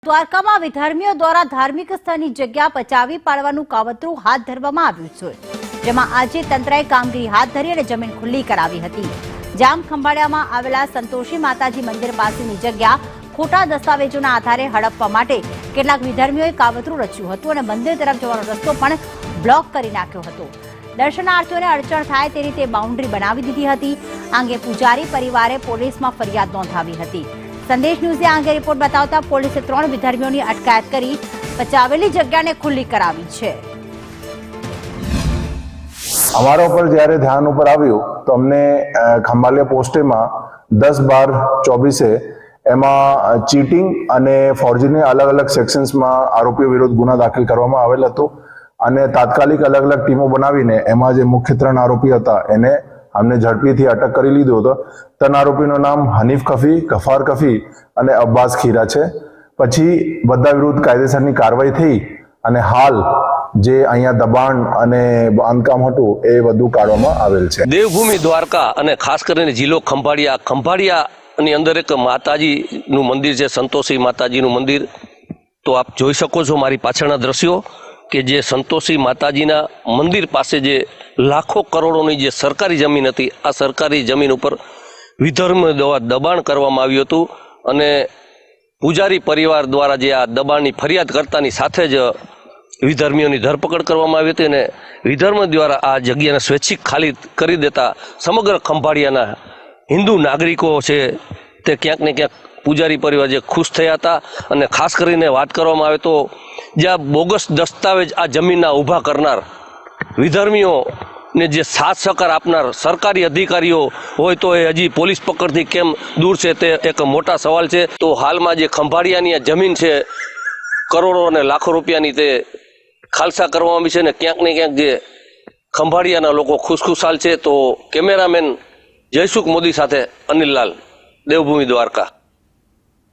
દ્વારકામાં વિધર્મીઓ દ્વારા ધાર્મિક સ્થળની જગ્યા પચાવી પાડવાનું કાવતરું હાથ ધરવામાં આવ્યું છે, જેમાં આજે તંત્રએ કામગીરી હાથ ધરી અને જમીન ખુલ્લી કરાવી હતી। જામ ખંભાળિયામાં આવેલા સંતોષી માતાજી મંદિર પાસેની જગ્યા ખોટા દસ્તાવેજોના આધારે હડપવા માટે કેટલાક વિધર્મીઓએ કાવતરું રચ્યું હતું અને મંદિર તરફ જવાનો રસ્તો પણ બ્લોક કરી નાખ્યો હતો। દર્શનાર્થીઓને અડચણ થાય તે રીતે બાઉન્ડ્રી બનાવી દીધી હતી। આ અંગે પૂજારી પરિવારે પોલીસમાં ફરિયાદ નોંધાવી હતી। संदेश न्यूज़े आ अंगे रिपोर्ट बतावता पोलीसे 3 विधर्मीओनी अटकायत करी पचावेली जग्याने खुली करावी छे। हमारा ऊपर जયારે ध्यान ऊपर आव्યું तो हमने खंभालिया पोस्टे में 10/12/24 एमा चीटिंग અને ફોર્જરીની અલગ અલગ સેક્શન્સ માં આરોપીઓ વિરુદ્ધ ગુનો દાખલ કરવામાં આવેલ હતો અને તાત્કાલિક અલગ અલગ ટીમો બનાવીને એમાં જે મુખ્ય 3 આરોપી હતા એને हमने झड़पी थी अटक कर लीधो तो 3 आरोपी नाम हनीफ कफी, गफार कफी और अब्बास खीरा है। पछी बधा विरुद्ध कायदेसरनी कारवाई थी अने हाल जे अहींया दबाण अने बांधकाम हतुं ए बधुं काढवामां आवेल छे। देवभूमि द्वारका अने खास करीने जिल्लो खंभाळियानी अंदर एक माताजीनुं मंदिर छे, संतोषी माताजीनुं मंदिर। तो आप जोई शको छो मारी पाछळना दृश्यो के जे संतोषी माताजीना मंदिर पासे जे लाखों करोड़ों जे सरकारी जमीन थी, आ सरकारी जमीन पर विधर्म द्वारा दबाण करवामां आव्युं हतुं अने पूजारी परिवार द्वारा जे आ दबाणनी फरियाद करतानी साथे ज विधर्मीओनी धरपकड़ करवामां आवी हती अने विधर्म द्वारा आ जग्याने स्वैच्छिक खाली करी देता समग्र खंभाळियाना हिंदू नागरिको छे ते क्यांक ने क्यांक पूजारी परिवार जे खुश थया हता। अने खास करीने वात करवामां आवे तो जे बोगस दस्तावेज आ जमीनना ऊभा करनार विधर्मीओ ने जे साथ सहकार आपनार सरकारी अधिकारीओ होय तो ए हजी पोलीस पकड़थी केम दूर छे ते एक मोटा सवाल छे। तो हालमां जे खंभाळियानी आ जमीन छे करोड़ों अने लाखों रुपयानी ते खालसा करवामां आवी छे ने क्यांक ने क्यांक जे खंभाळियाना लोको खुशखुशाल छे। तो केमेरामेन जयसुख मोदी साथे अनिल लाल, देवभूमि द्वारका।